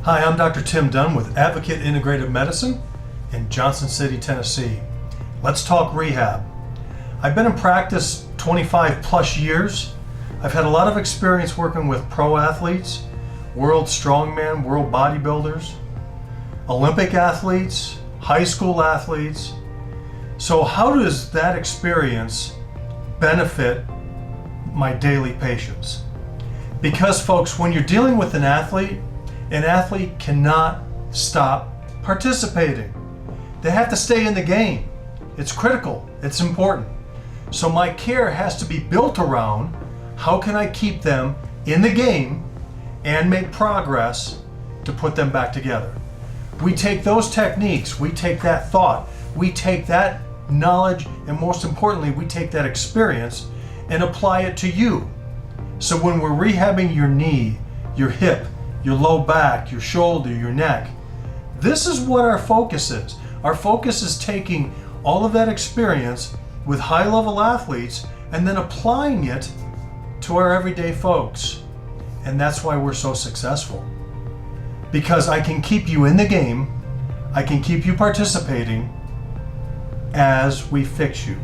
Hi, I'm Dr. Tim Dunn with Advocate Integrative Medicine in Johnson City, Tennessee. Let's talk rehab. I've been in practice 25 plus years. I've had a lot of experience working with pro athletes, world strongmen, world bodybuilders, Olympic athletes, high school athletes. So how does that experience benefit my daily patients? Because folks, when you're dealing with an athlete cannot stop participating. They have to stay in the game. It's critical, it's important. So my care has to be built around how can I keep them in the game and make progress to put them back together. We take those techniques, we take that thought, we take that knowledge, and most importantly, we take that experience and apply it to you. So when we're rehabbing your knee, your hip, your low back, your shoulder, your neck, this is what our focus is. Our focus is taking all of that experience with high-level athletes and then applying it to our everyday folks. And that's why we're so successful. Because I can keep you in the game, I can keep you participating as we fix you.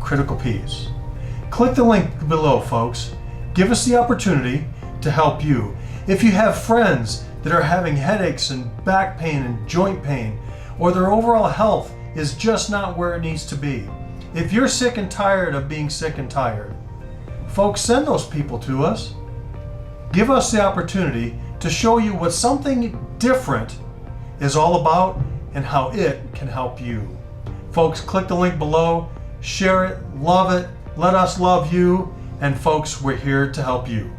Critical piece. Click the link below, folks. Give us the opportunity to help you. If you have friends that are having headaches and back pain and joint pain, or their overall health is just not where it needs to be, if you're sick and tired of being sick and tired, folks, send those people to us. Give us the opportunity to show you what something different is all about and how it can help you. Folks, click the link below, share it, love it, let us love you, and folks, we're here to help you.